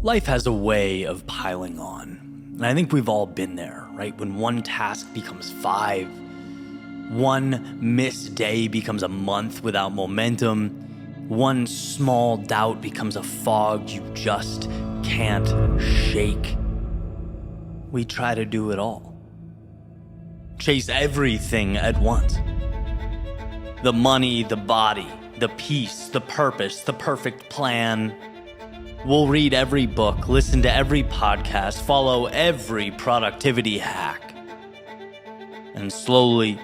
Life has a way of piling on, and I think we've all been there, right? When one task becomes 5, one missed day becomes a month without momentum, one small doubt becomes a fog you just can't shake. We try to do it all. Chase everything at once. The money, the body, the peace, the purpose, the perfect plan. We'll read every book, listen to every podcast, follow every productivity hack. And slowly,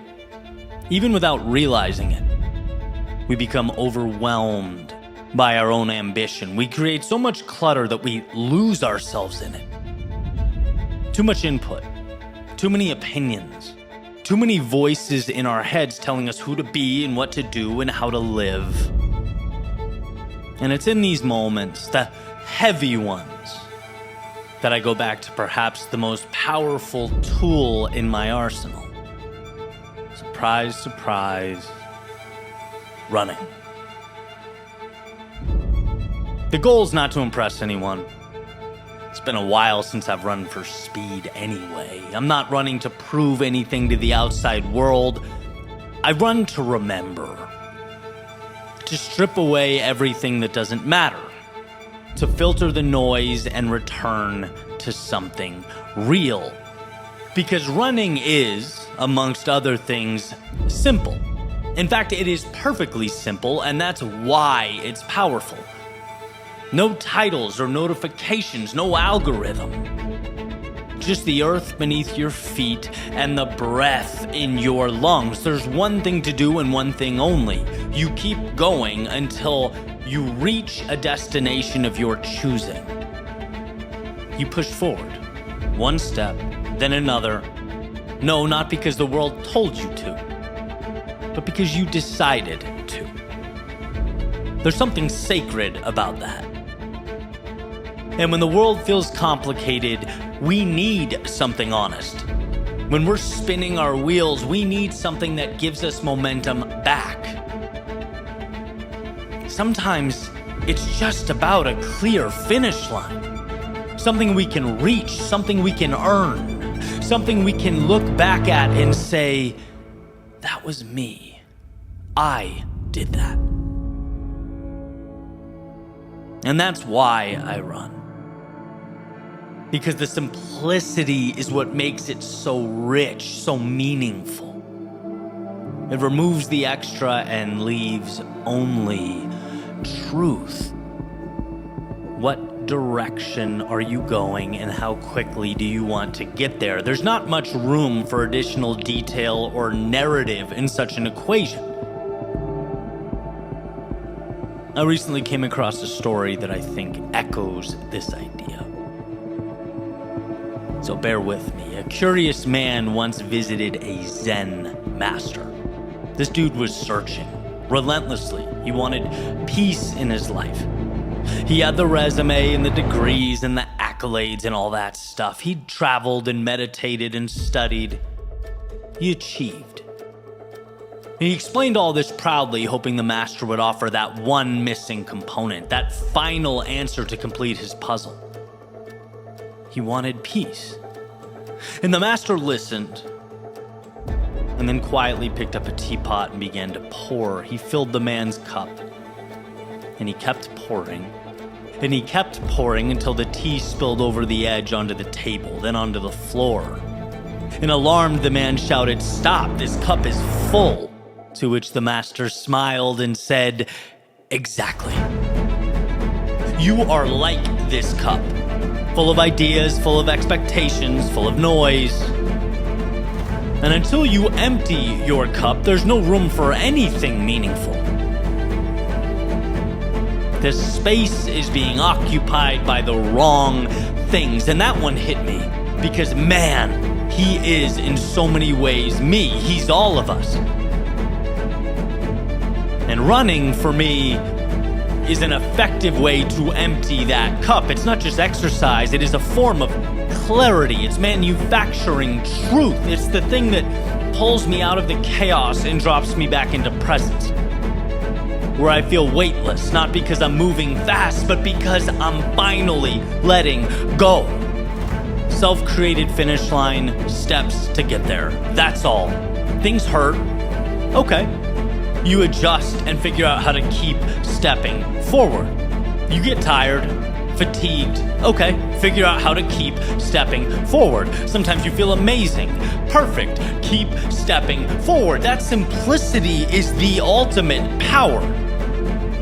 even without realizing it, we become overwhelmed by our own ambition. We create so much clutter that we lose ourselves in it. Too much input, too many opinions, too many voices in our heads telling us who to be and what to do and how to live. And it's in these moments, the heavy ones, that I go back to perhaps the most powerful tool in my arsenal. Surprise, surprise, running. The goal is not to impress anyone. It's been a while since I've run for speed anyway. I'm not running to prove anything to the outside world. I run to remember. To strip away everything that doesn't matter. To filter the noise and return to something real. Because running is, amongst other things, simple. In fact, it is perfectly simple, and that's why it's powerful. No titles or notifications, no algorithm. Just the earth beneath your feet and the breath in your lungs. There's one thing to do and one thing only. You keep going until you reach a destination of your choosing. You push forward, one step, then another. No, not because the world told you to, but because you decided to. There's something sacred about that. And when the world feels complicated, we need something honest. When we're spinning our wheels, we need something that gives us momentum back. Sometimes it's just about a clear finish line. Something we can reach, something we can earn, something we can look back at and say, that was me. I did that. And that's why I run. Because the simplicity is what makes it so rich, so meaningful. It removes the extra and leaves only truth. What direction are you going and how quickly do you want to get there? There's not much room for additional detail or narrative in such an equation. I recently came across a story that I think echoes this idea. So bear with me. A curious man once visited a Zen master. This dude was searching relentlessly. He wanted peace in his life. He had the resume and the degrees and the accolades and all that stuff. He'd traveled and meditated and studied. He achieved. He explained all this proudly, hoping the master would offer that one missing component, that final answer to complete his puzzle. He wanted peace. And the master listened, and then quietly picked up a teapot and began to pour. He filled the man's cup, and he kept pouring, and he kept pouring until the tea spilled over the edge onto the table, then onto the floor. And alarmed, the man shouted, "Stop, this cup is full." To which the master smiled and said, "Exactly. You are like this cup. Full of ideas, full of expectations, full of noise. And until you empty your cup, there's no room for anything meaningful. This space is being occupied by the wrong things." And that one hit me because, man, he is in so many ways me. He's all of us. And running, for me, is an effective way to empty that cup. It's not just exercise, it is a form of clarity. It's manufacturing truth. It's the thing that pulls me out of the chaos and drops me back into presence. where I feel weightless, not because I'm moving fast, but because I'm finally letting go. Self-created finish line, steps to get there. That's all. Things hurt. Okay. You adjust and figure out how to keep stepping forward. You get tired, fatigued. Okay, figure out how to keep stepping forward. Sometimes you feel amazing, perfect. Keep stepping forward. That simplicity is the ultimate power.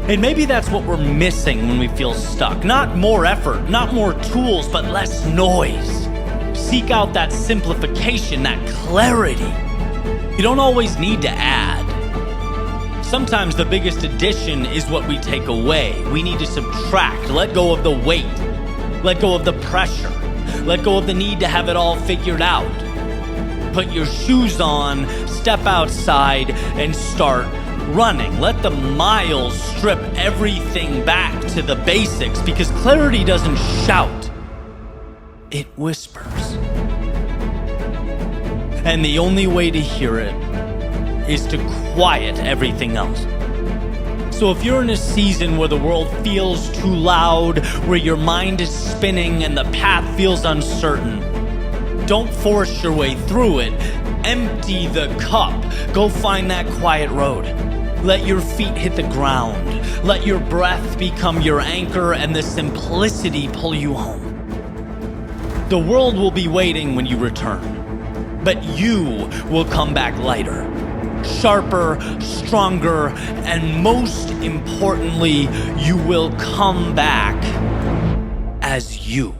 And maybe that's what we're missing when we feel stuck. Not more effort, not more tools, but less noise. Seek out that simplification, that clarity. You don't always need to add. Sometimes the biggest addition is what we take away. We need to subtract, let go of the weight, let go of the pressure, let go of the need to have it all figured out. Put your shoes on, step outside, and start running. Let the miles strip everything back to the basics, because clarity doesn't shout, it whispers. And the only way to hear it is to quiet everything else. So if you're in a season where the world feels too loud, where your mind is spinning and the path feels uncertain, don't force your way through it. Empty the cup. Go find that quiet road. Let your feet hit the ground. Let your breath become your anchor and the simplicity pull you home. The world will be waiting when you return, but you will come back lighter, sharper, stronger, and most importantly, you will come back as you.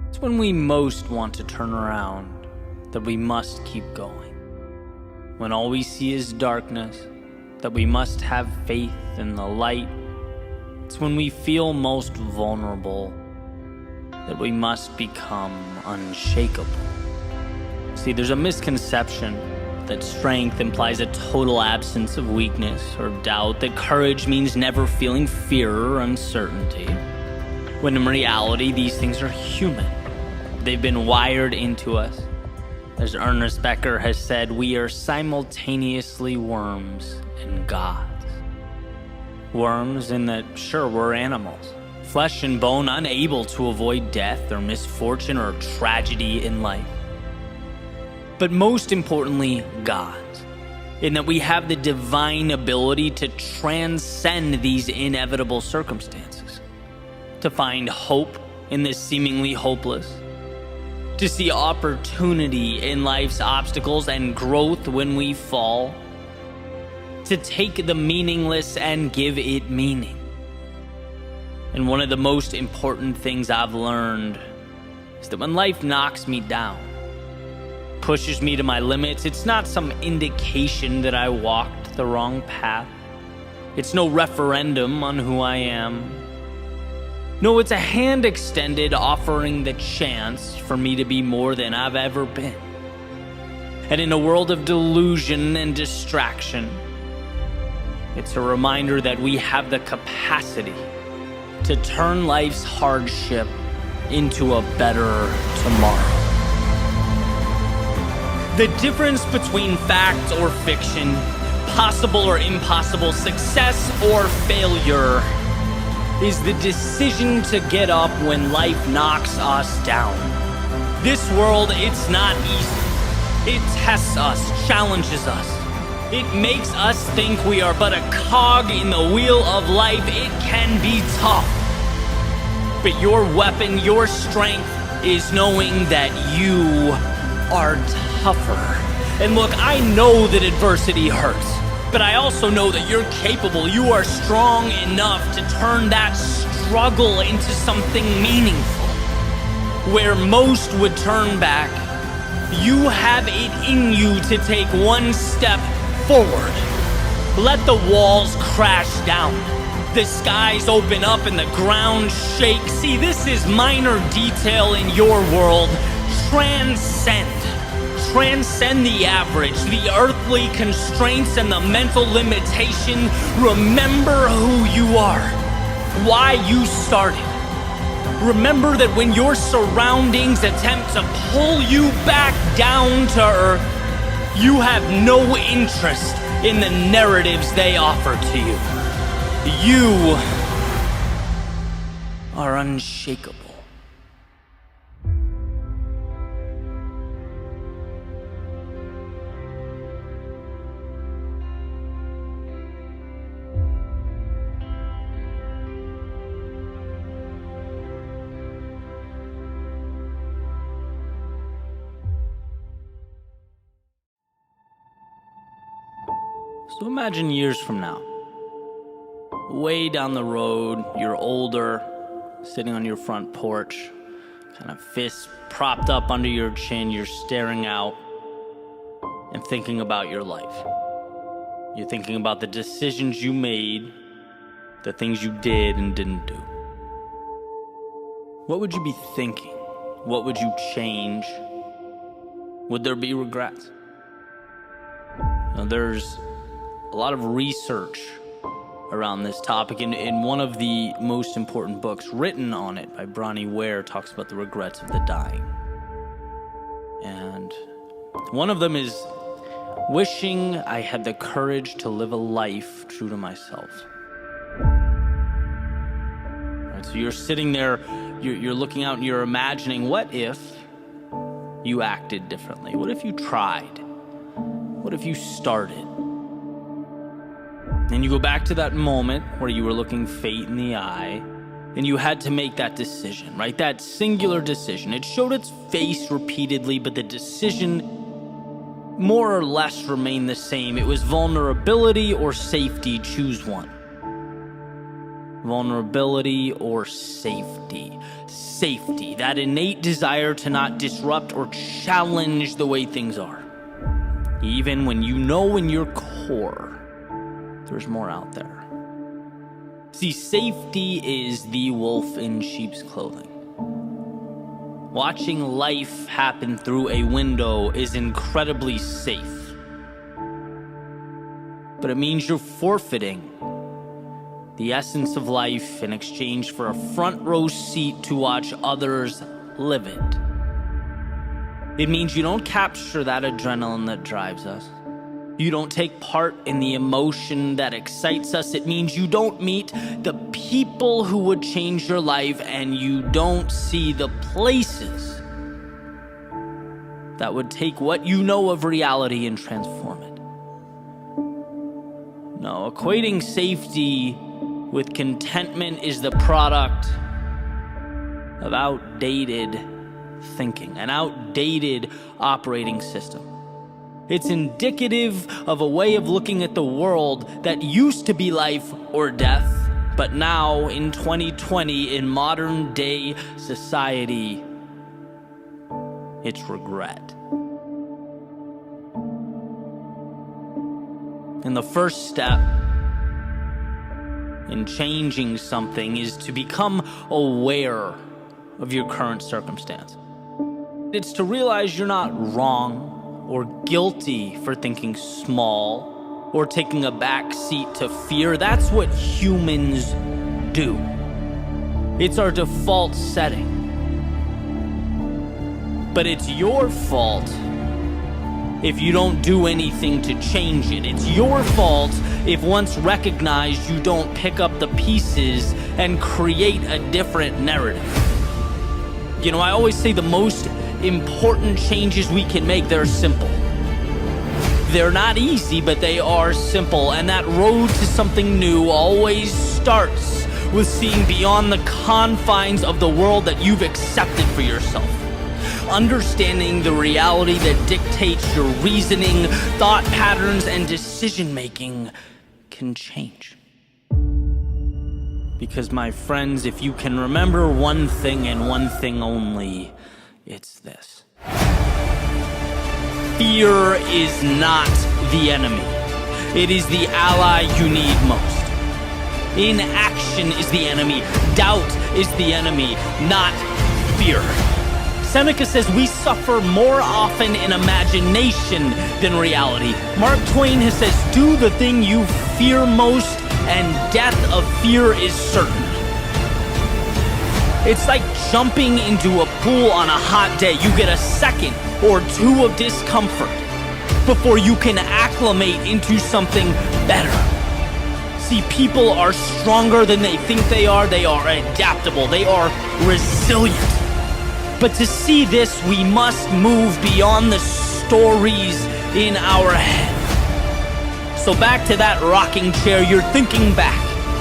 It's when we most want to turn around that we must keep going. When all we see is darkness, that we must have faith in the light. It's when we feel most vulnerable that we must become unshakable. See, there's a misconception that strength implies a total absence of weakness or doubt, that courage means never feeling fear or uncertainty, when in reality, these things are human. They've been wired into us. As Ernest Becker has said, we are simultaneously worms and gods. Worms in that, sure, we're animals, flesh and bone, unable to avoid death or misfortune or tragedy in life. But most importantly, gods, in that we have the divine ability to transcend these inevitable circumstances, to find hope in this seemingly hopeless, to see opportunity in life's obstacles and growth when we fall, to take the meaningless and give it meaning. And one of the most important things I've learned is that when life knocks me down, pushes me to my limits, it's not some indication that I walked the wrong path. It's no referendum on who I am. No, it's a hand extended offering the chance for me to be more than I've ever been. And in a world of delusion and distraction, it's a reminder that we have the capacity to turn life's hardship into a better tomorrow. The difference between fact or fiction, possible or impossible, success or failure, is the decision to get up when life knocks us down. This world, it's not easy. It tests us, challenges us. It makes us think we are but a cog in the wheel of life. It can be tough. But your weapon, your strength, is knowing that you are tougher. And look, I know that adversity hurts, but I also know that you're capable. You are strong enough to turn that struggle into something meaningful. Where most would turn back, you have it in you to take one step forward. Let the walls crash down. The skies open up and the ground shake. See, this is minor detail in your world. Transcend. Transcend the average, the earthly constraints and the mental limitation. Remember who you are, why you started, Remember that when your surroundings attempt to pull you back down to earth, you have no interest in the narratives they offer to you. You are unshakable. So imagine years from now, way down the road, you're older, sitting on your front porch, kind of fists propped up under your chin, you're staring out and thinking about your life. You're thinking about the decisions you made, the things you did and didn't do. What would you be thinking? What would you change? Would there be regrets? Now, there's a lot of research around this topic, and in one of the most important books written on it by Bronnie Ware talks about the regrets of the dying. And one of them is wishing I had the courage to live a life true to myself. Right, so you're sitting there, you're looking out and you're imagining, what if you acted differently? What if you tried? What if you started? And you go back to that moment where you were looking fate in the eye and you had to make that decision, right? That singular decision. It showed its face repeatedly, but the decision more or less remained the same. It was vulnerability or safety. Choose one. Vulnerability or safety. Safety, that innate desire to not disrupt or challenge the way things are. Even when you know in your core there's more out there. See, safety is the wolf in sheep's clothing. Watching life happen through a window is incredibly safe. But it means you're forfeiting the essence of life in exchange for a front row seat to watch others live it. It means you don't capture that adrenaline that drives us. You don't take part in the emotion that excites us. It means you don't meet the people who would change your life, and you don't see the places that would take what you know of reality and transform it. No, equating safety with contentment is the product of outdated thinking, an outdated operating system. It's indicative of a way of looking at the world that used to be life or death, but now in 2020, in modern day society, it's regret. And the first step in changing something is to become aware of your current circumstance. It's to realize you're not wrong or guilty for thinking small or taking a back seat to fear. That's what humans do. It's our default setting. But it's your fault if you don't do anything to change it. It's your fault if once recognized you don't pick up the pieces and create a different narrative. You know, I always say the most important changes we can make, they're simple. They're not easy, but they are simple. And that road to something new always starts with seeing beyond the confines of the world that you've accepted for yourself. Understanding the reality that dictates your reasoning, thought patterns, and decision-making can change. Because, my friends, if you can remember one thing and one thing only, it's this. Fear is not the enemy. It is the ally you need most. Inaction is the enemy. Doubt is the enemy, not fear. Seneca says we suffer more often in imagination than reality. Mark Twain has says, do the thing you fear most, and death of fear is certain. It's like jumping into a pool on a hot day. You get a second or two of discomfort before you can acclimate into something better. See, people are stronger than they think they are. They are adaptable. They are resilient. But to see this, we must move beyond the stories in our head. So back to that rocking chair, you're thinking back,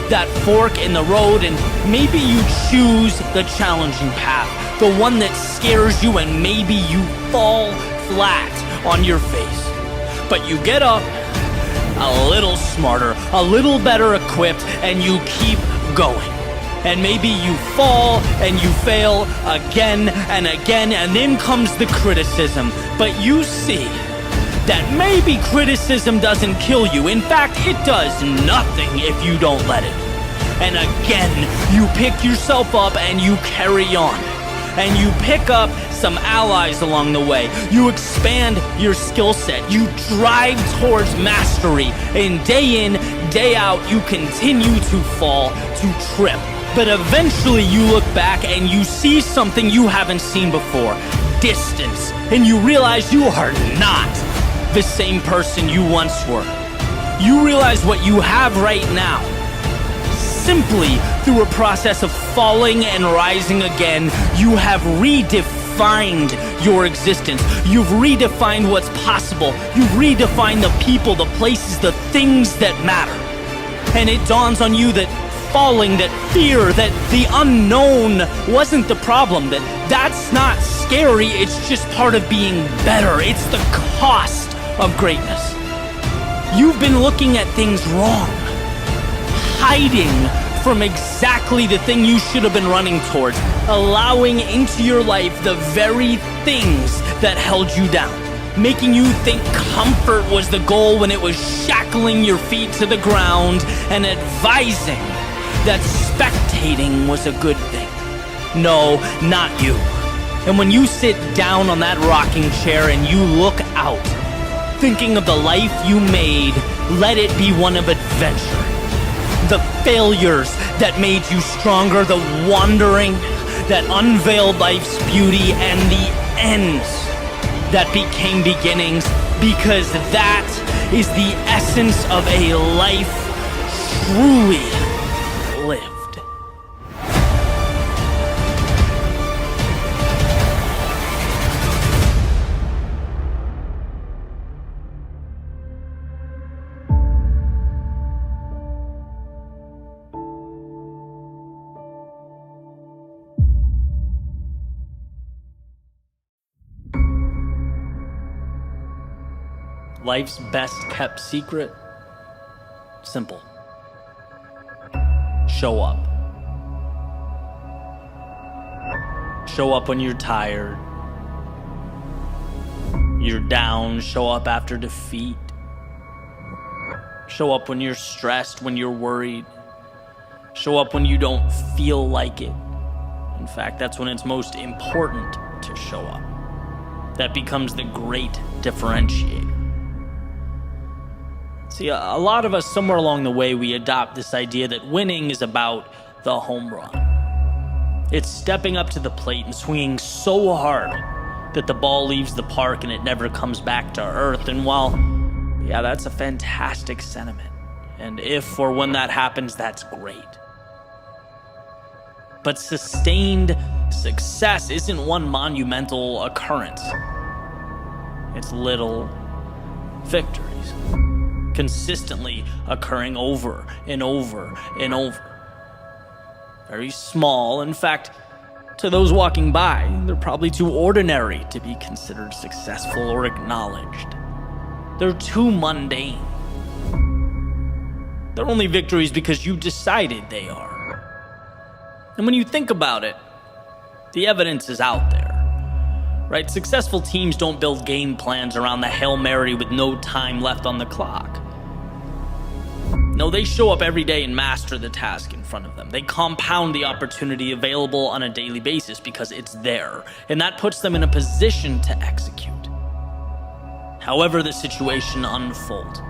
that fork in the road, and maybe you choose the challenging path, the one that scares you, and maybe you fall flat on your face. But you get up a little smarter, a little better equipped, and you keep going. And maybe you fall and you fail again and again, and then comes the criticism. But you see that maybe criticism doesn't kill you. In fact, it does nothing if you don't let it. And again, you pick yourself up and you carry on. And you pick up some allies along the way. You expand your skill set. You drive towards mastery. And day in, day out, you continue to fall, to trip. But eventually you look back and you see something you haven't seen before. Distance. And you realize you are not the same person you once were. You realize what you have right now, simply through a process of falling and rising again, you have redefined your existence. You've redefined what's possible. You've redefined the people, the places, the things that matter. And it dawns on you that falling, that fear, that the unknown wasn't the problem, that's not scary, it's just part of being better. It's the cost of greatness. You've been looking at things wrong, hiding from exactly the thing you should have been running towards, allowing into your life the very things that held you down, making you think comfort was the goal when it was shackling your feet to the ground, and advising that spectating was a good thing. No, not you. And when you sit down on that rocking chair and you look out, thinking of the life you made, let it be one of adventure. The failures that made you stronger, the wandering that unveiled life's beauty, and the ends that became beginnings, because that is the essence of a life truly lived. Life's best kept secret? Simple. Show up. Show up when you're tired. You're down. Show up after defeat. Show up when you're stressed, when you're worried. Show up when you don't feel like it. In fact, that's when it's most important to show up. That becomes the great differentiator. See, a lot of us, somewhere along the way, we adopt this idea that winning is about the home run. It's stepping up to the plate and swinging so hard that the ball leaves the park and it never comes back to earth. And while, yeah, that's a fantastic sentiment, and if or when that happens, that's great. But sustained success isn't one monumental occurrence. It's little victories, consistently occurring over and over and over. Very small. In fact, to those walking by, they're probably too ordinary to be considered successful or acknowledged. They're too mundane. They're only victories because you decided they are. And when you think about it, the evidence is out there. Right? Successful teams don't build game plans around the Hail Mary with no time left on the clock. No, they show up every day and master the task in front of them. They compound the opportunity available on a daily basis because it's there, and that puts them in a position to execute. However the situation unfolds.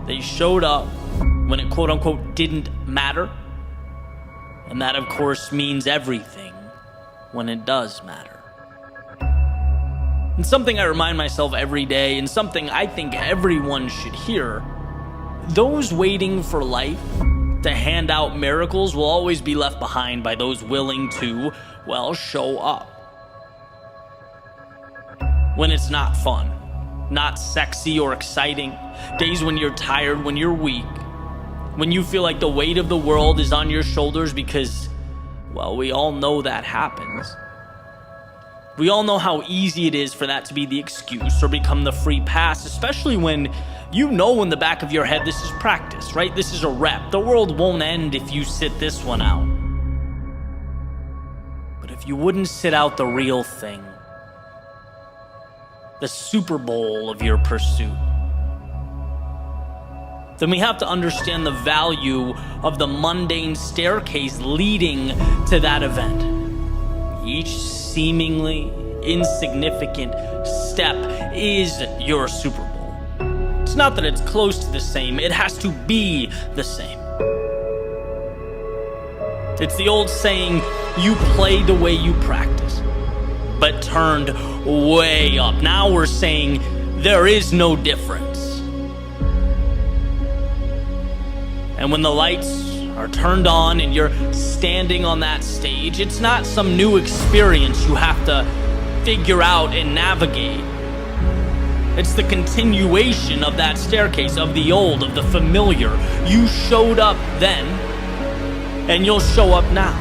They showed up when it quote-unquote didn't matter, And that, of course, means everything when it does matter. And something I remind myself every day, and something I think everyone should hear: those waiting for life to hand out miracles will always be left behind by those willing to, well, show up. When it's not fun, not sexy or exciting, days when you're tired, when you're weak, when you feel like the weight of the world is on your shoulders because, well, we all know that happens. We all know how easy it is for that to be the excuse or become the free pass, especially when you know in the back of your head this is practice, right? This is a rep. The world won't end if you sit this one out. But if you wouldn't sit out the real thing, the Super Bowl of your pursuit, then we have to understand the value of the mundane staircase leading to that event. Each seemingly insignificant step is your Super Bowl. It's not that it's close to the same, it has to be the same. It's the old saying, you play the way you practice, but turned way up. Now we're saying there is no difference. And when the lights are turned on and you're standing on that stage, it's not some new experience you have to figure out and navigate. It's the continuation of that staircase, of the old, of the familiar. You showed up then, and you'll show up now.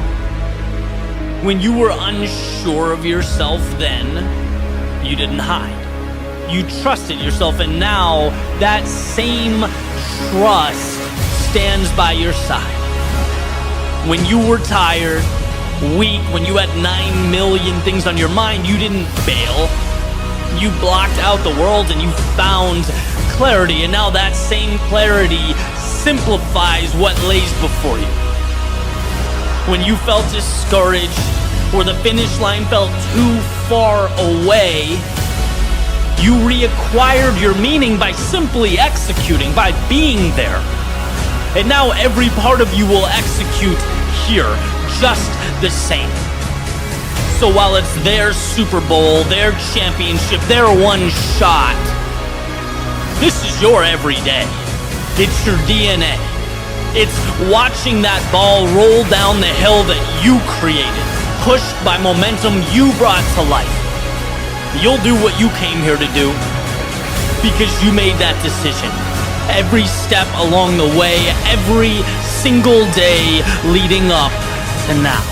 When you were unsure of yourself then, you didn't hide. You trusted yourself, and now that same trust stands by your side. When you were tired, weak, when you had 9 million things on your mind, you didn't bail. You blocked out the world and you found clarity, and now that same clarity simplifies what lays before you. When you felt discouraged or the finish line felt too far away, you reacquired your meaning by simply executing, by being there. And now every part of you will execute here, just the same. So while it's their Super Bowl, their championship, their one shot, this is your everyday. It's your DNA. It's watching that ball roll down the hill that you created, pushed by momentum you brought to life. You'll do what you came here to do because you made that decision. Every step along the way, every single day leading up to now.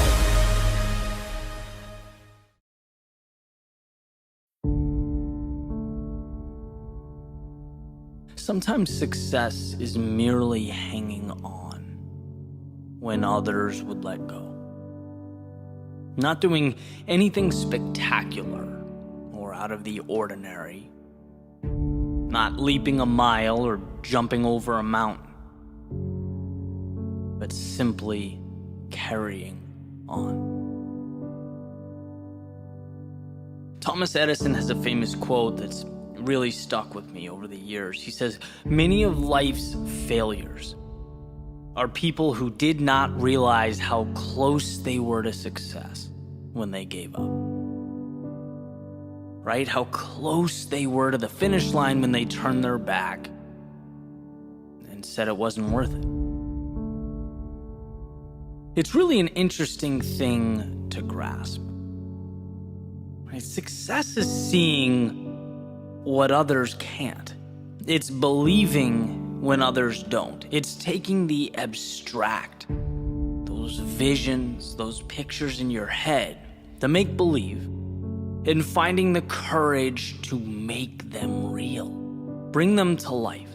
Sometimes success is merely hanging on when others would let go. Not doing anything spectacular or out of the ordinary. Not leaping a mile or jumping over a mountain, but simply carrying on. Thomas Edison has a famous quote that's really stuck with me over the years. He says, "Many of life's failures are people who did not realize how close they were to success when they gave up." Right? How close they were to the finish line when they turned their back and said it wasn't worth it. It's really an interesting thing to grasp. Right? Success is seeing what others can't. It's believing when others don't. It's taking the abstract, those visions, those pictures in your head, the make-believe, and finding the courage to make them real, bring them to life.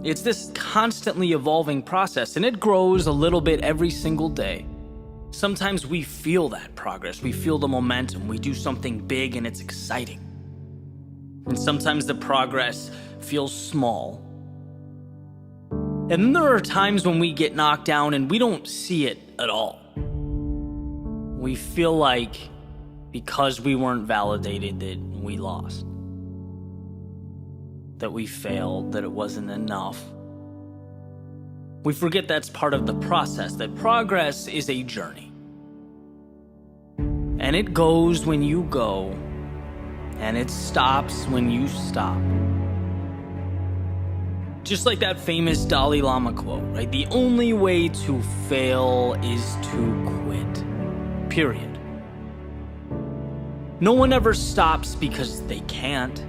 It's this constantly evolving process, and it grows a little bit every single day. Sometimes we feel that progress, we feel the momentum, we do something big and it's exciting. And sometimes the progress feels small. And then there are times when we get knocked down and we don't see it at all. We feel like because we weren't validated that we lost, that we failed, that it wasn't enough. We forget that's part of the process, that progress is a journey. And it goes when you go, and it stops when you stop. Just like that famous Dalai Lama quote, right? The only way to fail is to quit. Period. No one ever stops because they can't.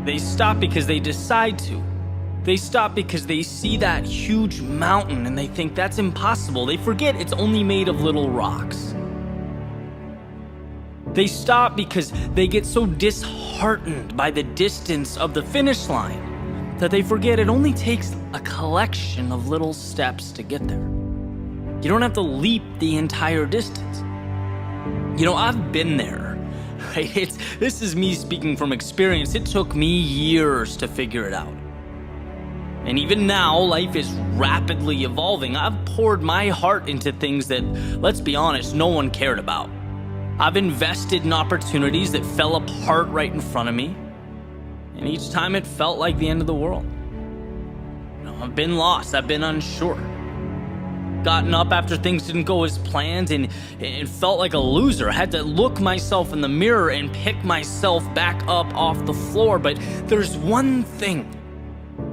They stop because they decide to. They stop because they see that huge mountain and they think that's impossible. They forget it's only made of little rocks. They stop because they get so disheartened by the distance of the finish line that they forget it only takes a collection of little steps to get there. You don't have to leap the entire distance. I've been there, right? This is me speaking from experience. It took me years to figure it out. And even now, life is rapidly evolving. I've poured my heart into things that, let's be honest, no one cared about. I've invested in opportunities that fell apart right in front of me. And each time it felt like the end of the world. I've been lost. I've been unsure. Gotten up after things didn't go as planned, and it felt like a loser. I had to look myself in the mirror and pick myself back up off the floor. But there's one thing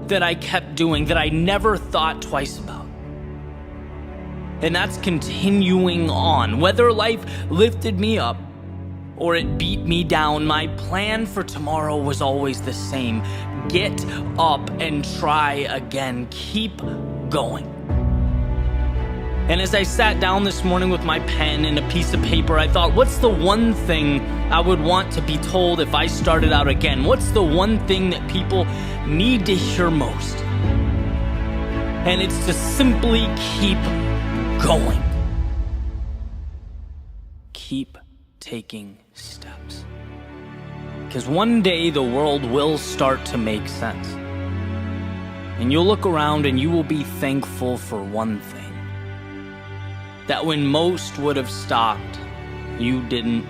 that I kept doing that I never thought twice about. And that's continuing on. Whether life lifted me up or it beat me down, my plan for tomorrow was always the same. Get up and try again. Keep going. And as I sat down this morning with my pen and a piece of paper, I thought, what's the one thing I would want to be told if I started out again? What's the one thing that people need to hear most? And it's to simply keep going. Keep taking steps. Because one day the world will start to make sense. And you'll look around and you will be thankful for one thing. That when most would have stopped, you didn't.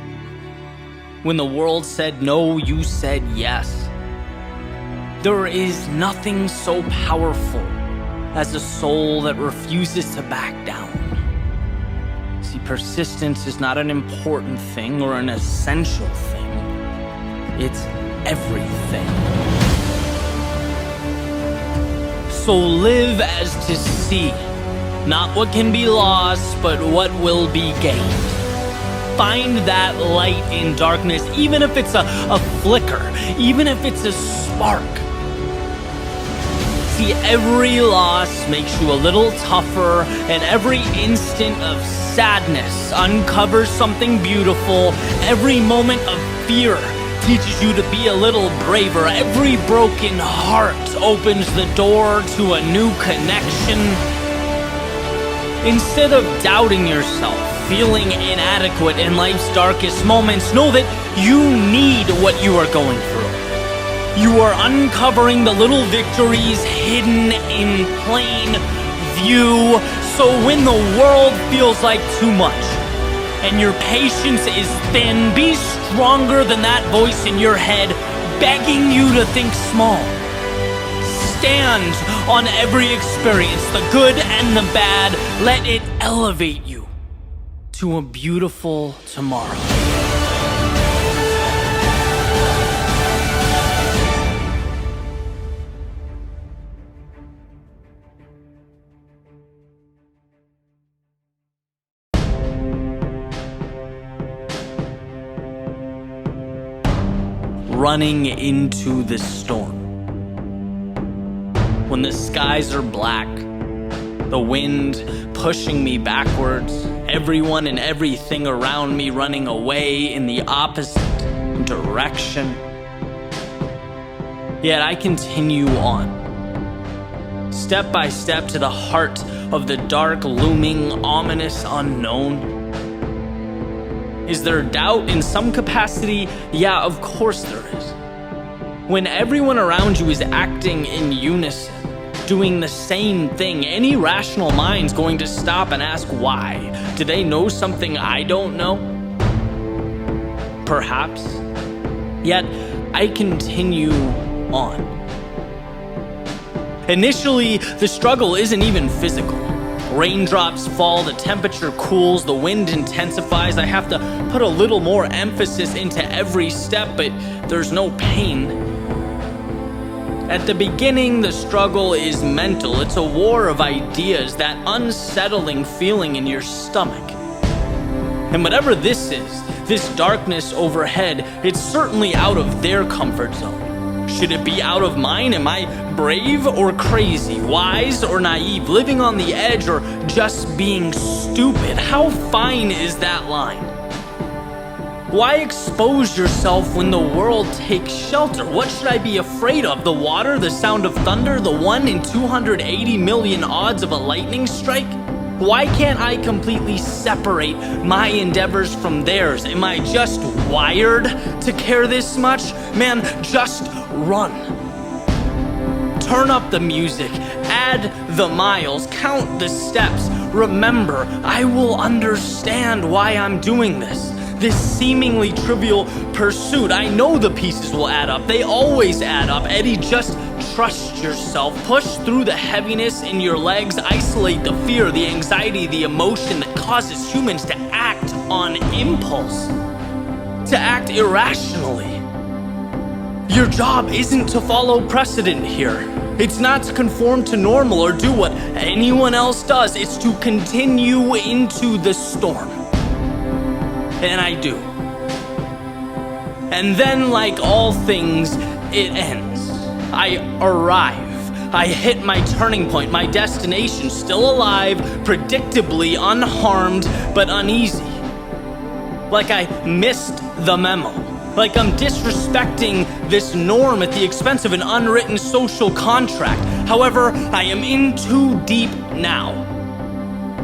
When the world said no, you said yes. There is nothing so powerful as a soul that refuses to back down. See, persistence is not an important thing or an essential thing. It's everything. So live as to see. Not what can be lost, but what will be gained. Find that light in darkness, even if it's a flicker, even if it's a spark. See, every loss makes you a little tougher, and every instant of sadness uncovers something beautiful. Every moment of fear teaches you to be a little braver. Every broken heart opens the door to a new connection. Instead of doubting yourself, feeling inadequate in life's darkest moments, know that you need what you are going through. You are uncovering the little victories hidden in plain view. So when the world feels like too much and your patience is thin, be stronger than that voice in your head begging you to think small. Stand on every experience, the good and the bad. Let it elevate you to a beautiful tomorrow. Running into the storm. When the skies are black, the wind pushing me backwards, everyone and everything around me running away in the opposite direction. Yet I continue on, step by step to the heart of the dark, looming, ominous unknown. Is there doubt in some capacity? Yeah, of course there is. When everyone around you is acting in unison, doing the same thing, any rational mind's going to stop and ask why. Do they know something I don't know? Perhaps. Yet I continue on. Initially, the struggle isn't even physical. Raindrops fall, the temperature cools, the wind intensifies. I have to put a little more emphasis into every step, but there's no pain. At the beginning, the struggle is mental. It's a war of ideas, that unsettling feeling in your stomach. And whatever this is, this darkness overhead, it's certainly out of their comfort zone. Should it be out of mine? Am I brave or crazy, wise or naive, living on the edge or just being stupid? How fine is that line? Why expose yourself when the world takes shelter? What should I be afraid of? The water, the sound of thunder, the 1 in 280 million odds of a lightning strike? Why can't I completely separate my endeavors from theirs? Am I just wired to care this much? Man, just run. Turn up the music, add the miles, count the steps. Remember, I will understand why I'm doing this. This seemingly trivial pursuit. I know the pieces will add up. They always add up. Eddie, just trust yourself. Push through the heaviness in your legs. Isolate the fear, the anxiety, the emotion that causes humans to act on impulse, to act irrationally. Your job isn't to follow precedent here. It's not to conform to normal or do what anyone else does. It's to continue into the storm. And I do. And then, like all things, it ends. I arrive. I hit my turning point, my destination, still alive, predictably unharmed, but uneasy. Like I missed the memo. Like I'm disrespecting this norm at the expense of an unwritten social contract. However, I am in too deep now.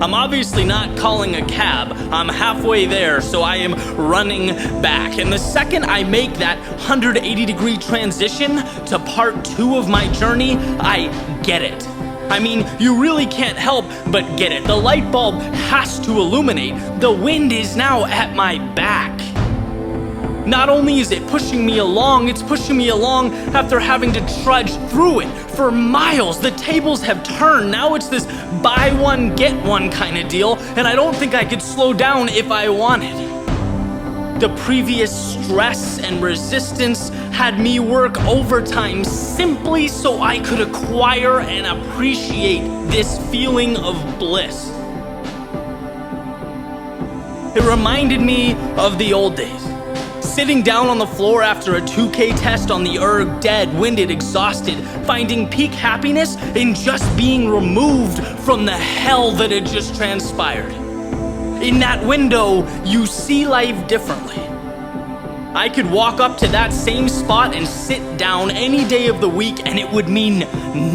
I'm obviously not calling a cab. I'm halfway there, so I am running back. And the second I make that 180-degree transition to part 2 of my journey, I get it. I mean, you really can't help but get it. The light bulb has to illuminate. The wind is now at my back. Not only is it pushing me along, it's pushing me along after having to trudge through it for miles. The tables have turned. Now it's this buy one, get one kind of deal, and I don't think I could slow down if I wanted. The previous stress and resistance had me work overtime simply so I could acquire and appreciate this feeling of bliss. It reminded me of the old days. Sitting down on the floor after a 2K test on the erg, dead, winded, exhausted, finding peak happiness in just being removed from the hell that had just transpired. In that window, you see life differently. I could walk up to that same spot and sit down any day of the week and it would mean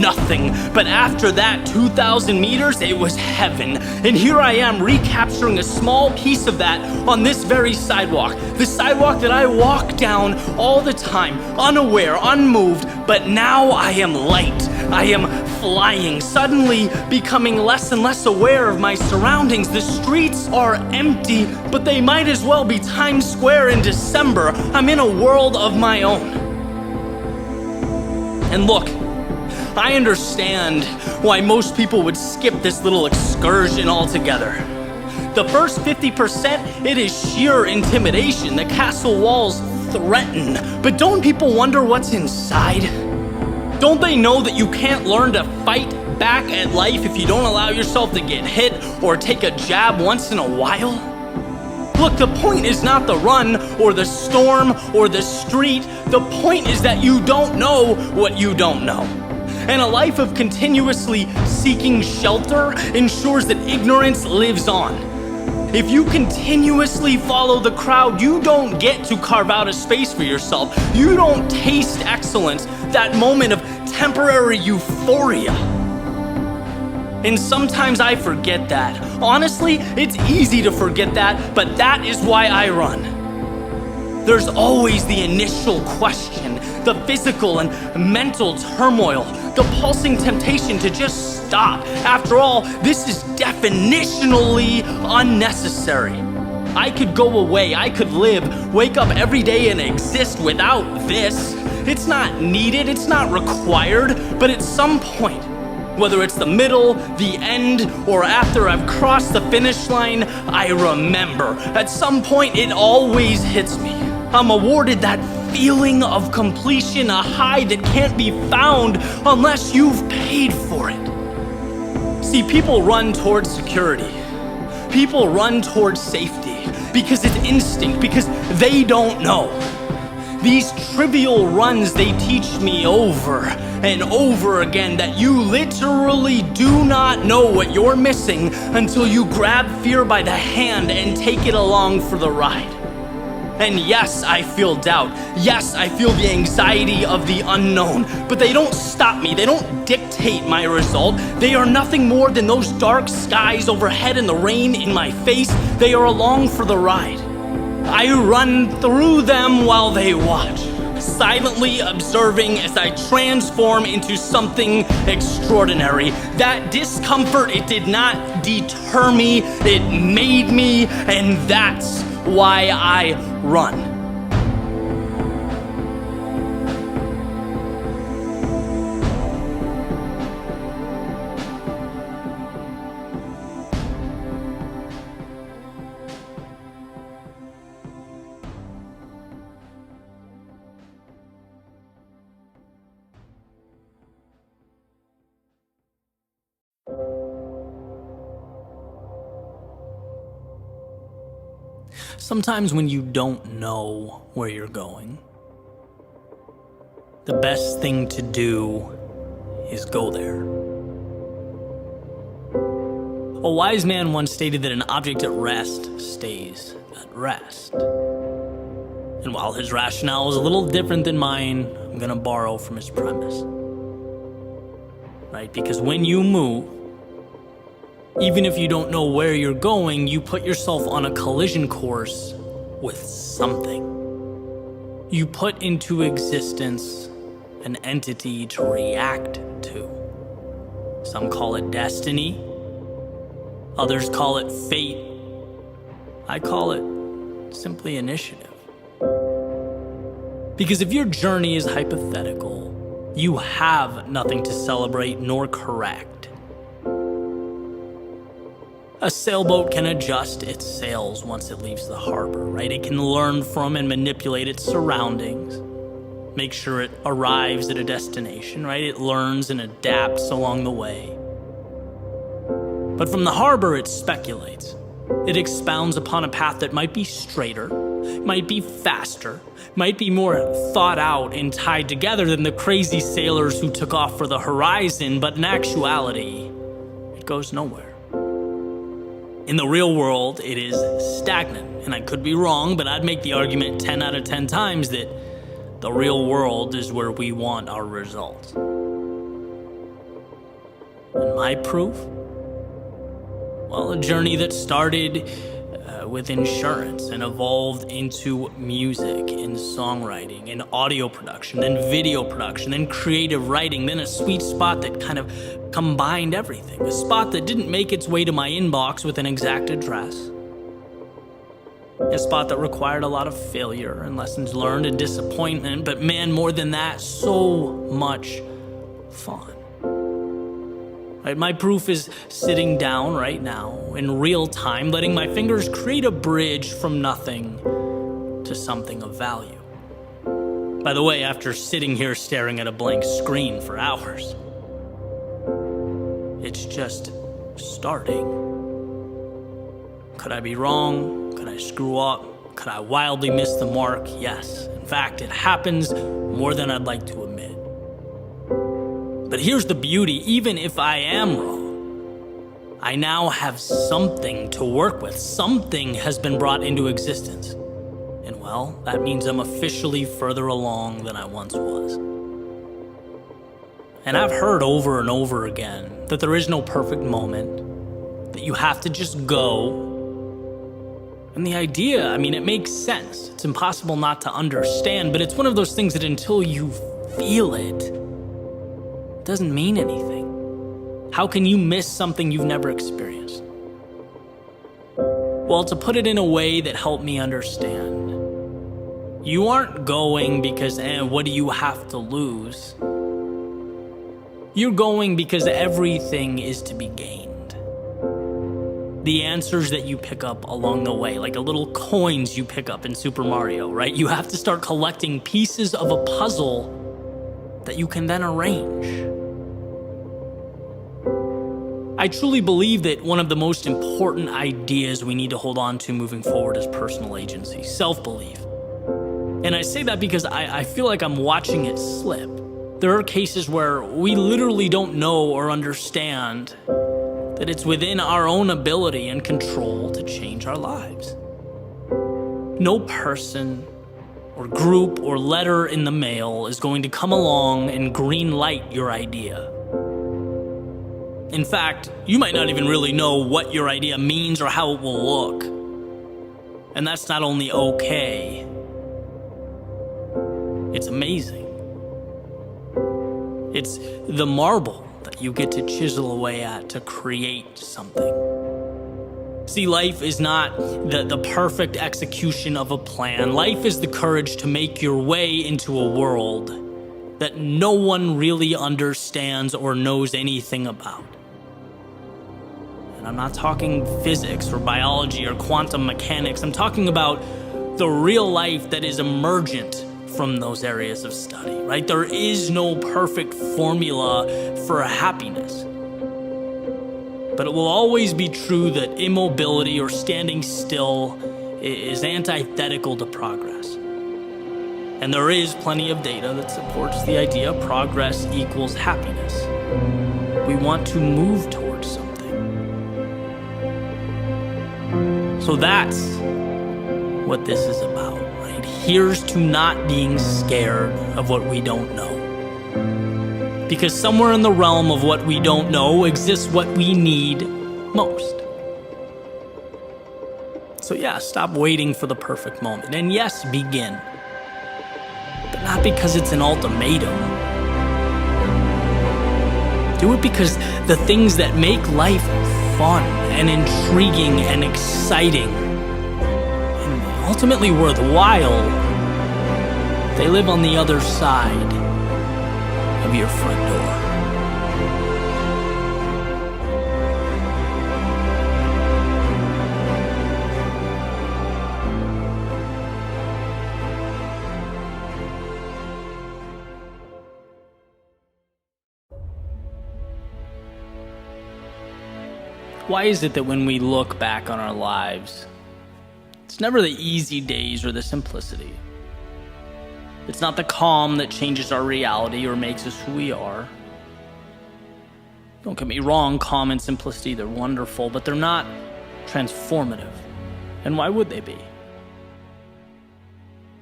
nothing. But after that 2,000 meters, it was heaven. And here I am recapturing a small piece of that on this very sidewalk. The sidewalk that I walk down all the time, unaware, unmoved, but now I am light. I am flying, suddenly becoming less and less aware of my surroundings. The streets are empty, but they might as well be Times Square in December. I'm in a world of my own. And look, I understand why most people would skip this little excursion altogether. The first 50%, it is sheer intimidation. The castle walls threaten. But don't people wonder what's inside? Don't they know that you can't learn to fight back at life if you don't allow yourself to get hit or take a jab once in a while? Look, the point is not the run or the storm or the street. The point is that you don't know what you don't know. And a life of continuously seeking shelter ensures that ignorance lives on. If you continuously follow the crowd, you don't get to carve out a space for yourself. You don't taste excellence, that moment of temporary euphoria. And sometimes I forget that. Honestly, it's easy to forget that, but that is why I run. There's always the initial question, the physical and mental turmoil, the pulsing temptation to just stop. After all, this is definitionally unnecessary. I could go away, I could live, wake up every day and exist without this. It's not needed, it's not required, but at some point, whether it's the middle, the end, or after I've crossed the finish line, I remember. At some point, it always hits me. I'm awarded that feeling of completion, a high that can't be found unless you've paid for it. See, people run towards security. People run towards safety because it's instinct, because they don't know. These trivial runs, they teach me over and over again that you literally do not know what you're missing until you grab fear by the hand and take it along for the ride. And yes, I feel doubt. Yes, I feel the anxiety of the unknown, but they don't stop me. They don't dictate my result. They are nothing more than those dark skies overhead and the rain in my face. They are along for the ride. I run through them while they watch, silently observing as I transform into something extraordinary. That discomfort, it did not deter me, it made me, and that's why I run. Sometimes when you don't know where you're going, the best thing to do is go there. A wise man once stated that an object at rest stays at rest. And while his rationale is a little different than mine, I'm gonna borrow from his premise. Right? Because when you move, even if you don't know where you're going, you put yourself on a collision course with something. You put into existence an entity to react to. Some call it destiny. Others call it fate. I call it simply initiative. Because if your journey is hypothetical, you have nothing to celebrate nor correct. A sailboat can adjust its sails once it leaves the harbor, right? It can learn from and manipulate its surroundings, make sure it arrives at a destination, right? It learns and adapts along the way. But from the harbor, it speculates. It expounds upon a path that might be straighter, might be faster, might be more thought out and tied together than the crazy sailors who took off for the horizon, but in actuality, it goes nowhere. In the real world, it is stagnant, and I could be wrong, but I'd make the argument 10 out of 10 times that the real world is where we want our results. And my proof? Well, a journey that started with insurance and evolved into music and songwriting and audio production, then video production, then creative writing, then a sweet spot that kind of combined everything. A spot that didn't make its way to my inbox with an exact address. A spot that required a lot of failure and lessons learned and disappointment, but man, more than that, so much fun. Right, my proof is sitting down right now in real time, letting my fingers create a bridge from nothing to something of value. By the way, after sitting here staring at a blank screen for hours, it's just starting. Could I be wrong? Could I screw up? Could I wildly miss the mark? Yes. In fact, it happens more than I'd like to admit. But here's the beauty, even if I am wrong, I now have something to work with. Something has been brought into existence. And well, that means I'm officially further along than I once was. And I've heard over and over again that there is no perfect moment, that you have to just go. And the idea, I mean, it makes sense. It's impossible not to understand, but it's one of those things that until you feel it doesn't mean anything. How can you miss something you've never experienced? Well, to put it in a way that helped me understand, You aren't going because, what do you have to lose? You're going because everything is to be gained. The answers that you pick up along the way, like the little coins you pick up in Super Mario, right? You have to start collecting pieces of a puzzle that you can then arrange. I truly believe that one of the most important ideas we need to hold on to moving forward is personal agency, self-belief. And I say that because I feel like I'm watching it slip. There are cases where we literally don't know or understand that it's within our own ability and control to change our lives. No person or group or letter in the mail is going to come along and green light your idea. In fact, you might not even really know what your idea means or how it will look. And that's not only okay, it's amazing. It's the marble that you get to chisel away at to create something. See, life is not the perfect execution of a plan. Life is the courage to make your way into a world that no one really understands or knows anything about. And I'm not talking physics or biology or quantum mechanics. I'm talking about the real life that is emergent from those areas of study, right? There is no perfect formula for happiness. But it will always be true that immobility or standing still is antithetical to progress. And there is plenty of data that supports the idea progress equals happiness. We want to move towards something. So that's what this is about. Here's to not being scared of what we don't know. Because somewhere in the realm of what we don't know exists what we need most. So yeah, stop waiting for the perfect moment. And yes, begin. But not because it's an ultimatum. Do it because the things that make life fun and intriguing and exciting ultimately worthwhile, they live on the other side of your front door. Why is it that when we look back on our lives, it's never the easy days or the simplicity? It's not the calm that changes our reality or makes us who we are. Don't get me wrong, calm and simplicity, they're wonderful, but they're not transformative. And why would they be?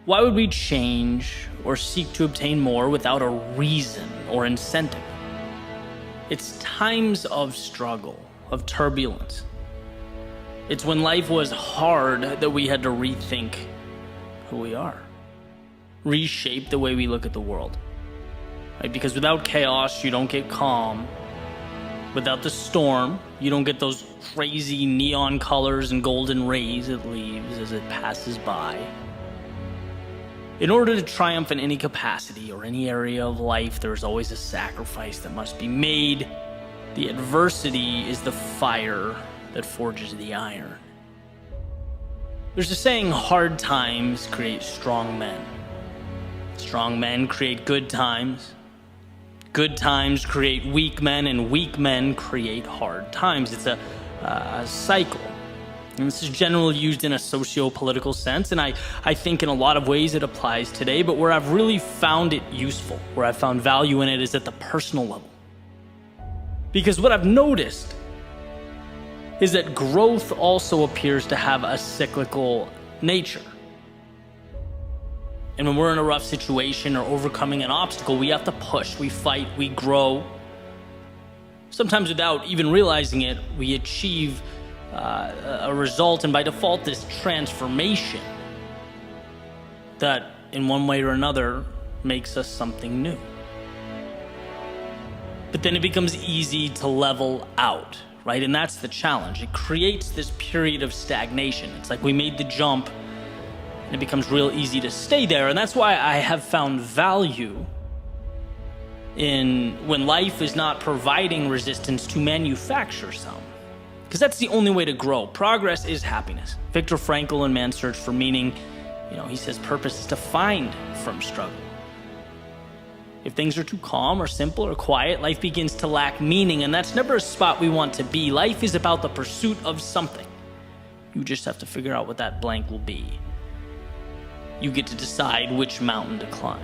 Why would we change or seek to obtain more without a reason or incentive? It's times of struggle, of turbulence. It's when life was hard that we had to rethink who we are, reshape the way we look at the world, right? Because without chaos, you don't get calm. Without the storm, you don't get those crazy neon colors and golden rays it leaves as it passes by. In order to triumph in any capacity or any area of life, there's always a sacrifice that must be made. The adversity is the fire that forges the iron. There's a saying, hard times create strong men. Strong men create good times. Good times create weak men, and weak men create hard times. It's a cycle. And this is generally used in a socio-political sense, and I think in a lot of ways it applies today, but where I've really found it useful, where I've found value in it, is at the personal level. Because what I've noticed is that growth also appears to have a cyclical nature. And when we're in a rough situation or overcoming an obstacle, we have to push, we fight, we grow. Sometimes without even realizing it, we achieve a result, and by default, this transformation that in one way or another makes us something new. But then it becomes easy to level out, right? And that's the challenge. It creates this period of stagnation. It's like we made the jump And it becomes real easy to stay there. And that's why I have found value in when life is not providing resistance to manufacture some. Because that's the only way to grow. Progress is happiness. Viktor Frankl in Man's Search for Meaning, he says purpose is defined from struggle. If things are too calm or simple or quiet, life begins to lack meaning, and that's never a spot we want to be. Life is about the pursuit of something. You just have to figure out what that blank will be. You get to decide which mountain to climb.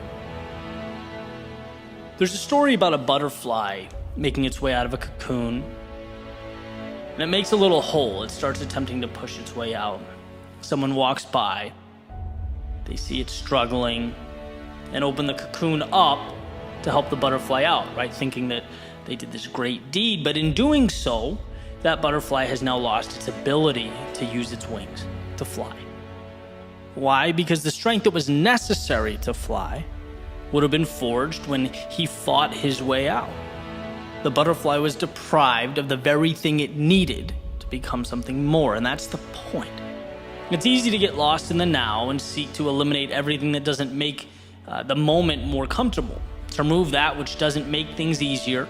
There's a story about a butterfly making its way out of a cocoon, and it makes a little hole. It starts attempting to push its way out. Someone walks by. They see it struggling and open the cocoon up to help the butterfly out, right? Thinking that they did this great deed, but in doing so, that butterfly has now lost its ability to use its wings to fly. Why? Because the strength that was necessary to fly would have been forged when he fought his way out. The butterfly was deprived of the very thing it needed to become something more, and that's the point. It's easy to get lost in the now and seek to eliminate everything that doesn't make the moment more comfortable, to remove that which doesn't make things easier.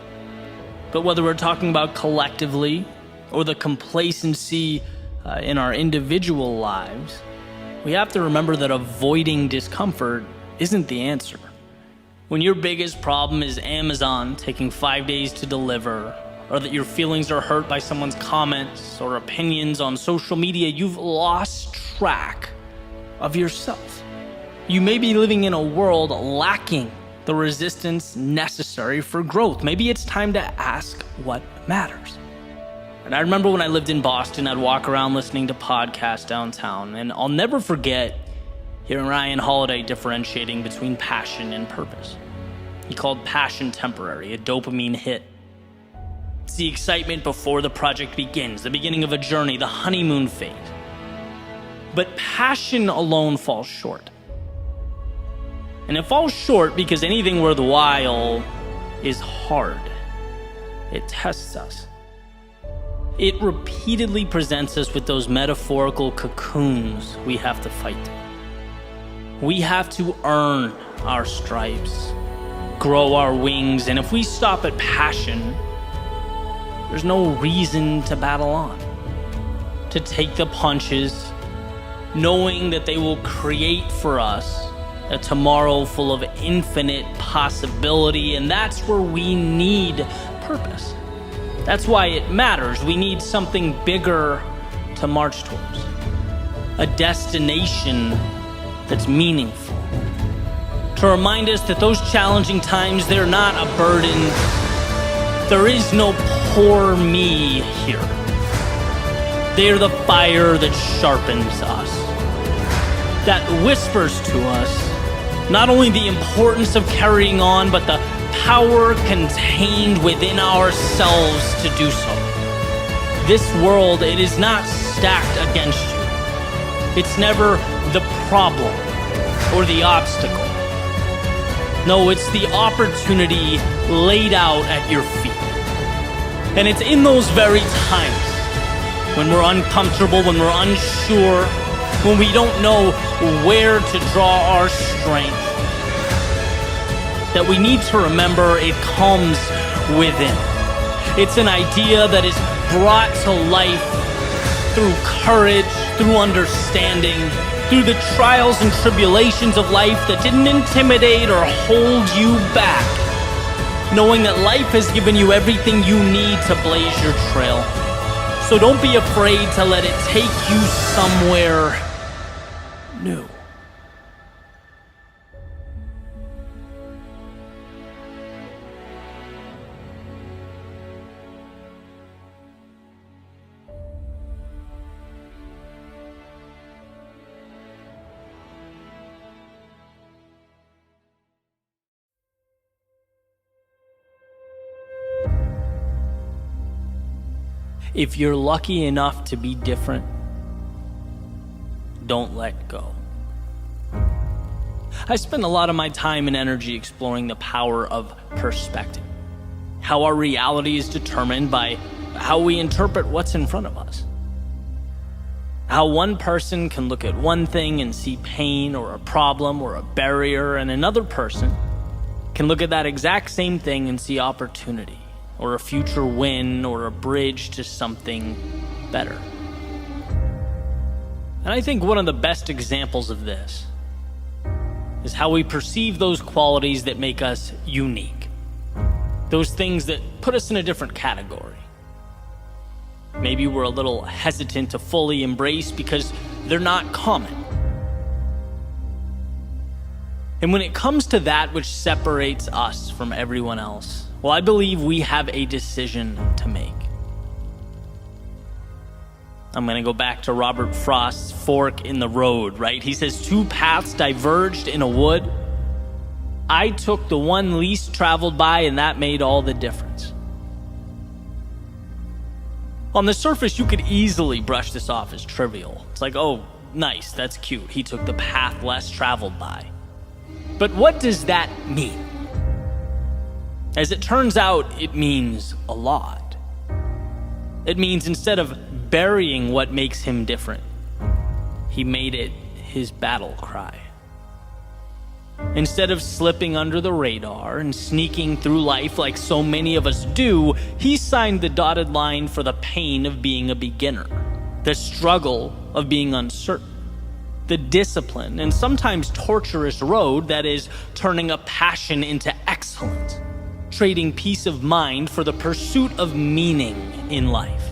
But whether we're talking about collectively or the complacency in our individual lives, we have to remember that avoiding discomfort isn't the answer. When your biggest problem is Amazon taking 5 days to deliver, or that your feelings are hurt by someone's comments or opinions on social media, you've lost track of yourself. You may be living in a world lacking the resistance necessary for growth. Maybe it's time to ask what matters. And I remember when I lived in Boston, I'd walk around listening to podcasts downtown, and I'll never forget hearing Ryan Holiday differentiating between passion and purpose. He called passion temporary, a dopamine hit. It's the excitement before the project begins, the beginning of a journey, the honeymoon phase. But passion alone falls short. And it falls short because anything worthwhile is hard. It tests us. It repeatedly presents us with those metaphorical cocoons we have to fight through. We have to earn our stripes, grow our wings, and if we stop at passion, there's no reason to battle on, to take the punches, knowing that they will create for us a tomorrow full of infinite possibility, and that's where we need purpose. That's why it matters. We need something bigger to march towards, a destination that's meaningful, to remind us that those challenging times, they're not a burden. There is no poor me here. They are the fire that sharpens us, that whispers to us not only the importance of carrying on, but the power contained within ourselves to do so. This world, it is not stacked against you. It's never the problem or the obstacle. No, it's the opportunity laid out at your feet. And it's in those very times when we're uncomfortable, when we're unsure, when we don't know where to draw our strength, that we need to remember it comes within. It's an idea that is brought to life through courage, through understanding, through the trials and tribulations of life that didn't intimidate or hold you back, knowing that life has given you everything you need to blaze your trail. So don't be afraid to let it take you somewhere new. If you're lucky enough to be different, don't let go. I spend a lot of my time and energy exploring the power of perspective, how our reality is determined by how we interpret what's in front of us. How one person can look at one thing and see pain or a problem or a barrier, and another person can look at that exact same thing and see opportunity or a future win or a bridge to something better. And I think one of the best examples of this is how we perceive those qualities that make us unique. Those things that put us in a different category. Maybe we're a little hesitant to fully embrace because they're not common. And when it comes to that which separates us from everyone else, well, I believe we have a decision to make. I'm going to go back to Robert Frost's fork in the road, right? He says, 2 paths diverged in a wood. I took the one least traveled by, and that made all the difference. On the surface, you could easily brush this off as trivial. It's like, oh, nice, that's cute. He took the path less traveled by. But what does that mean? As it turns out, it means a lot. It means instead of burying what makes him different, he made it his battle cry. Instead of slipping under the radar and sneaking through life like so many of us do, he signed the dotted line for the pain of being a beginner, the struggle of being uncertain, the discipline and sometimes torturous road that is turning a passion into excellence, trading peace of mind for the pursuit of meaning in life.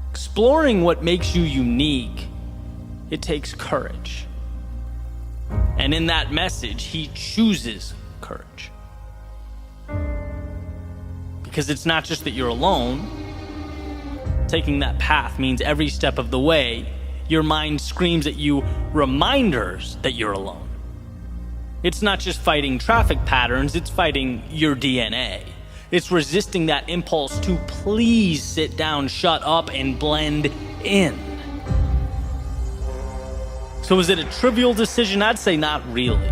Exploring what makes you unique, it takes courage. And in that message, he chooses courage. Because it's not just that you're alone. Taking that path means every step of the way, your mind screams at you reminders that you're alone. It's not just fighting traffic patterns, it's fighting your DNA. It's resisting that impulse to please sit down, shut up, and blend in. So is it a trivial decision? I'd say not really.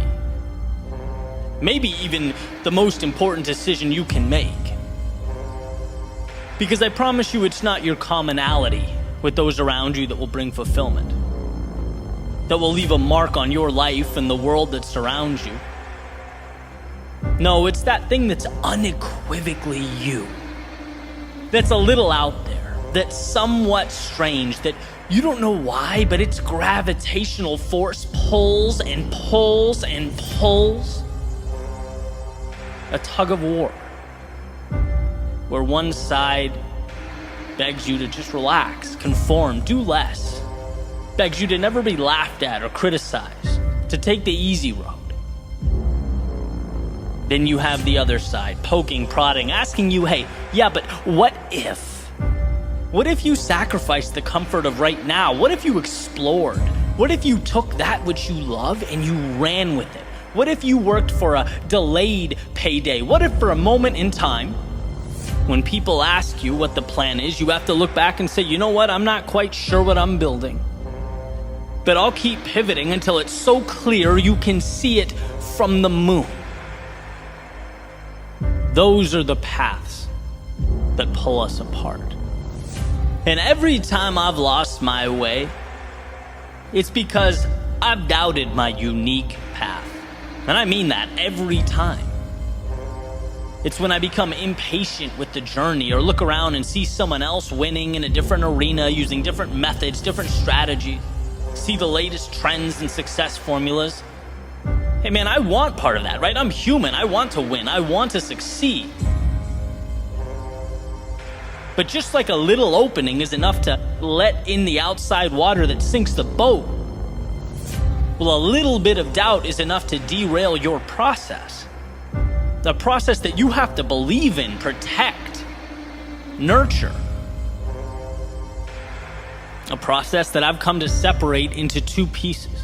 Maybe even the most important decision you can make. Because I promise you it's not your commonality with those around you that will bring fulfillment, that will leave a mark on your life and the world that surrounds you. No, it's that thing that's unequivocally you, that's a little out there, that's somewhat strange, that you don't know why, but its gravitational force pulls and pulls and pulls. A tug of war, where one side begs you to just relax, conform, do less, begs you to never be laughed at or criticized, to take the easy road. Then you have the other side, poking, prodding, asking you, hey, yeah, but what if? What if you sacrificed the comfort of right now? What if you explored? What if you took that which you love and you ran with it? What if you worked for a delayed payday? What if for a moment in time, when people ask you what the plan is, you have to look back and say, you know what, I'm not quite sure what I'm building, but I'll keep pivoting until it's so clear you can see it from the moon. Those are the paths that pull us apart. And every time I've lost my way, it's because I've doubted my unique path. And I mean that every time. It's when I become impatient with the journey or look around and see someone else winning in a different arena using different methods, different strategies, see the latest trends and success formulas. Hey man, I want part of that, right? I'm human. I want to win. I want to succeed. But just like a little opening is enough to let in the outside water that sinks the boat, well, a little bit of doubt is enough to derail your process. The process that you have to believe in, protect, nurture. A process that I've come to separate into 2 pieces.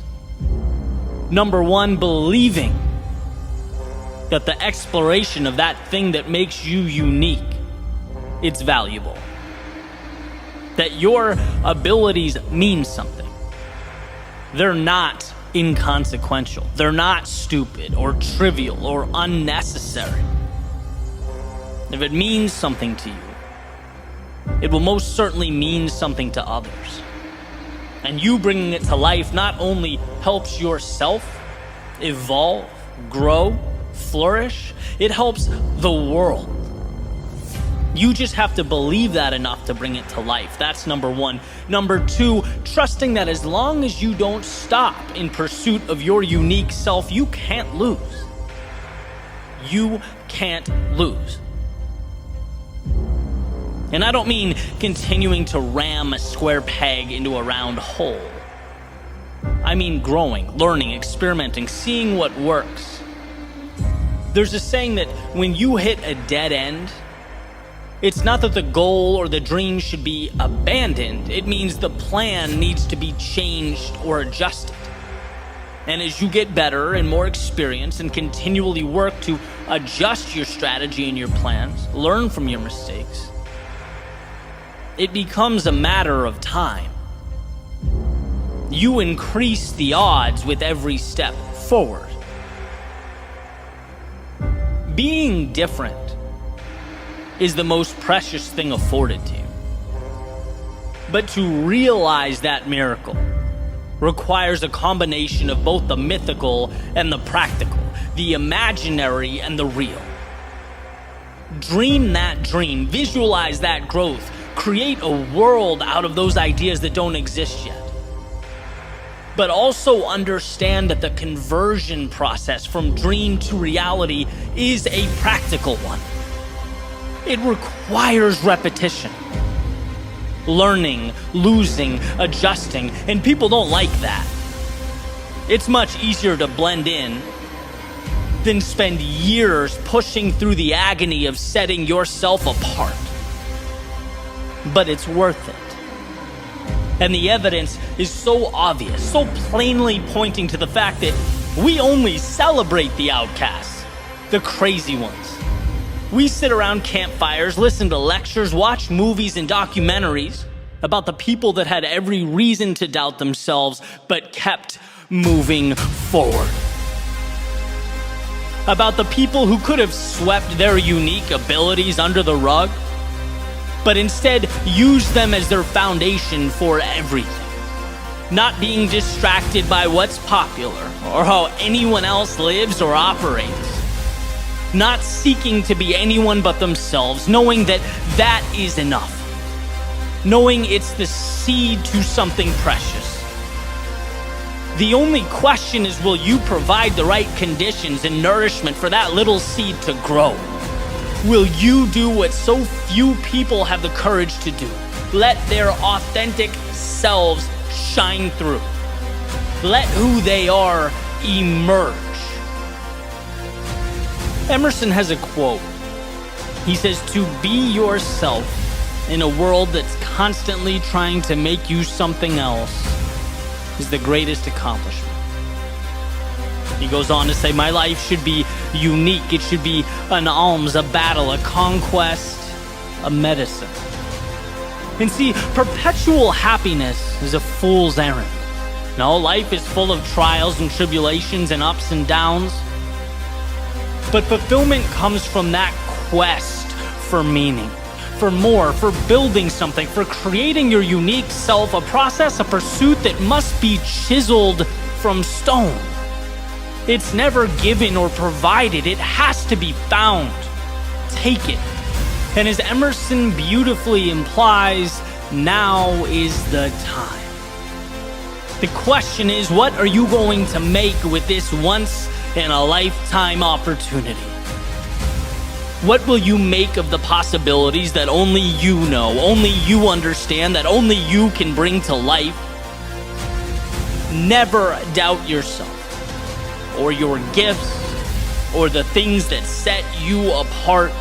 Number 1, believing that the exploration of that thing that makes you unique, it's valuable. That your abilities mean something. They're not inconsequential. They're not stupid or trivial or unnecessary. If it means something to you, it will most certainly mean something to others. And you bringing it to life not only helps yourself evolve, grow, flourish, it helps the world. You just have to believe that enough to bring it to life. That's number one. Number two, trusting that as long as you don't stop in pursuit of your unique self, you can't lose. You can't lose. And I don't mean continuing to ram a square peg into a round hole. I mean growing, learning, experimenting, seeing what works. There's a saying that when you hit a dead end, it's not that the goal or the dream should be abandoned. It means the plan needs to be changed or adjusted. And as you get better and more experienced and continually work to adjust your strategy and your plans, learn from your mistakes, it becomes a matter of time. You increase the odds with every step forward. Being different is the most precious thing afforded to you. But to realize that miracle requires a combination of both the mythical and the practical, the imaginary and the real. Dream that dream, visualize that growth, create a world out of those ideas that don't exist yet. But also understand that the conversion process from dream to reality is a practical one. It requires repetition, learning, losing, adjusting, and people don't like that. It's much easier to blend in than spend years pushing through the agony of setting yourself apart. But it's worth it. And the evidence is so obvious, so plainly pointing to the fact that we only celebrate the outcasts, the crazy ones. We sit around campfires, listen to lectures, watch movies and documentaries about the people that had every reason to doubt themselves but kept moving forward. About the people who could have swept their unique abilities under the rug, but instead used them as their foundation for everything. Not being distracted by what's popular or how anyone else lives or operates. Not seeking to be anyone but themselves, knowing that that is enough. Knowing it's the seed to something precious. The only question is, will you provide the right conditions and nourishment for that little seed to grow? Will you do what so few people have the courage to do? Let their authentic selves shine through. Let who they are emerge. Emerson has a quote. He says, "To be yourself in a world that's constantly trying to make you something else is the greatest accomplishment." He goes on to say, "My life should be unique. It should be an alms, a battle, a conquest, a medicine." And see, perpetual happiness is a fool's errand. No, life is full of trials and tribulations and ups and downs. But fulfillment comes from that quest for meaning, for more, for building something, for creating your unique self, a process, a pursuit that must be chiseled from stone. It's never given or provided. It has to be found. Take it. And as Emerson beautifully implies, now is the time. The question is, what are you going to make with this once-in-a-lifetime opportunity? What will you make of the possibilities that only you know, only you understand, that only you can bring to life? Never doubt yourself, or your gifts, or the things that set you apart.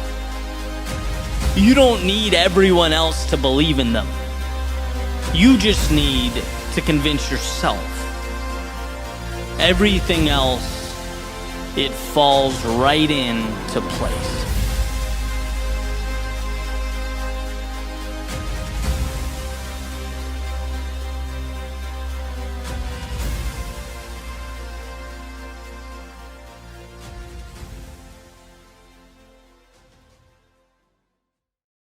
You don't need everyone else to believe in them. You just need to convince yourself. Everything else, it falls right into place.